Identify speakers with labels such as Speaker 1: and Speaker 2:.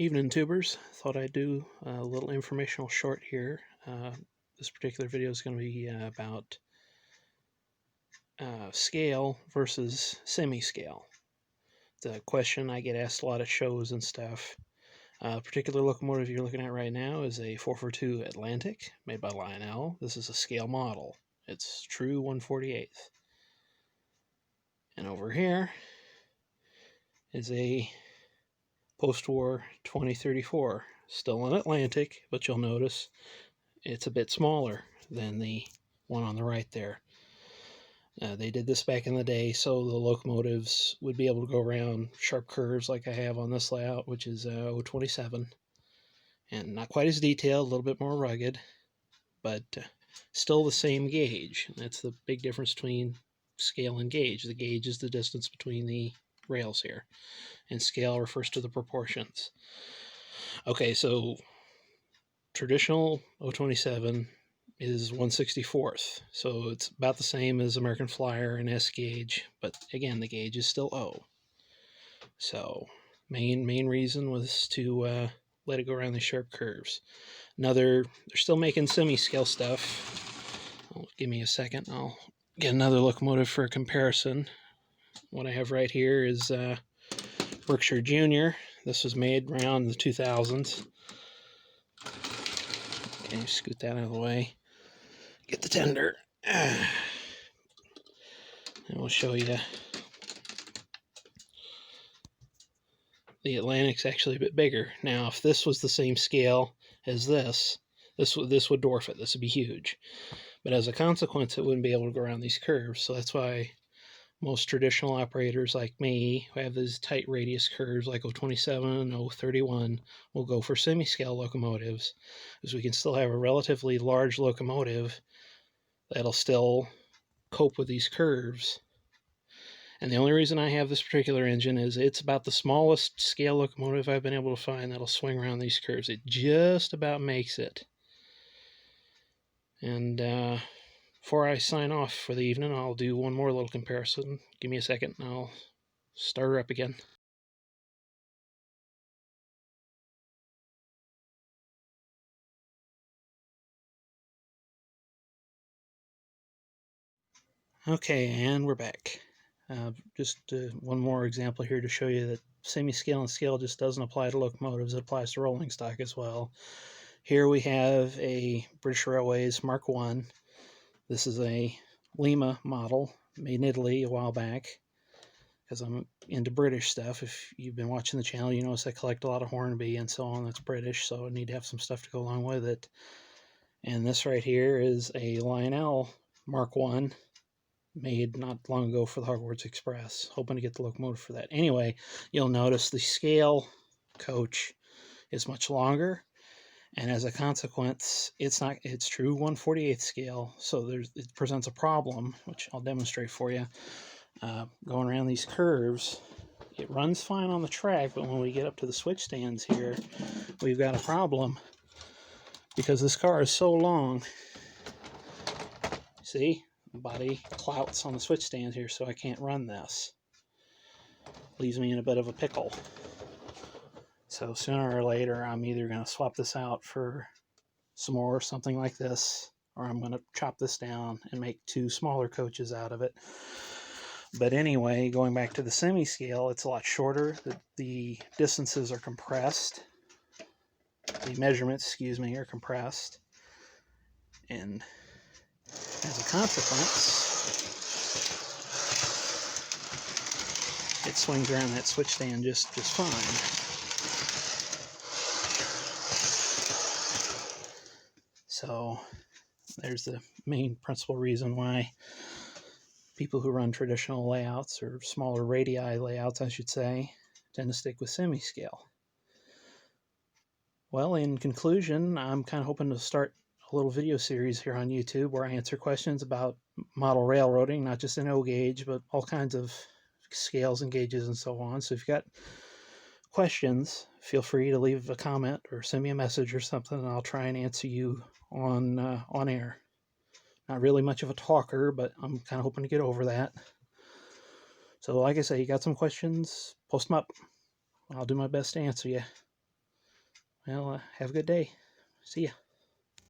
Speaker 1: Evening tubers, thought I'd do a little informational short here. This particular video is going to be about scale versus semi-scale. It's a question I get asked a lot at shows and stuff. Particular locomotive you're looking at right now is a 442 Atlantic made by Lionel. This is a scale model. It's true 1/48. And over here is a post-war 2034, still an Atlantic, but you'll notice it's a bit smaller than the one on the right there. They did this back in the day so the locomotives would be able to go around sharp curves like I have on this layout, which is 027, and not quite as detailed, a little bit more rugged, but still the same gauge. That's the big difference between scale and gauge. The gauge is the distance between the rails here, and scale refers to the proportions. Okay, so traditional 027 is 1/64th, so it's about the same as American Flyer and S gauge, but again, the gauge is still O. So main reason was to let it go around the sharp curves. They're still making semi-scale stuff. Give me a second, I'll get another locomotive for a comparison. What I have right here is Berkshire Junior. This was made around the 2000s. Okay, scoot that out of the way. Get the tender. And we'll show you. The Atlantic's actually a bit bigger. Now, if this was the same scale as this would dwarf it. This would be huge. But as a consequence, it wouldn't be able to go around these curves. So that's why most traditional operators like me, who have these tight radius curves like 027, 031, will go for semi-scale locomotives, because we can still have a relatively large locomotive that'll still cope with these curves. And the only reason I have this particular engine is it's about the smallest scale locomotive I've been able to find that'll swing around these curves. It just about makes it. And before I sign off for the evening, I'll do one more little comparison. Give me a second and I'll start her up again. Okay, and we're back. Just one more example here to show you that semi-scale and scale just doesn't apply to locomotives. It applies to rolling stock as well. Here we have a British Railways Mark I. This is a Lima model made in Italy a while back, because I'm into British stuff. If you've been watching the channel, you notice I collect a lot of Hornby and so on. That's British, so I need to have some stuff to go along with it. And this right here is a Lionel Mark I, made not long ago for the Hogwarts Express. Hoping to get the locomotive for that. Anyway, you'll notice the scale coach is much longer, and as a consequence, it's true 1/48 scale, so it presents a problem, which I'll demonstrate for you. Going around these curves, it runs fine on the track, but when we get up to the switch stands here, we've got a problem, because this car is so long. See? Body clouts on the switch stand here, so I can't run this. Leaves me in a bit of a pickle. So sooner or later, I'm either going to swap this out for some more or something like this, or I'm going to chop this down and make two smaller coaches out of it. But anyway, going back to the semi-scale, it's a lot shorter. The distances are compressed. The measurements, are compressed. And as a consequence, it swings around that switch stand just fine. So there's the main principal reason why people who run traditional layouts, or smaller radii layouts I should say, tend to stick with semi-scale. Well, in conclusion, I'm kind of hoping to start a little video series here on YouTube where I answer questions about model railroading, not just in O gauge, but all kinds of scales and gauges and so on. So if you've got questions, feel free to leave a comment or send me a message or something, and I'll try and answer you on air. Not really much of a talker, but I'm kind of hoping to get over that. So like I say, you got some questions, post them up. I'll do my best to answer you. Well, have a good day. See ya.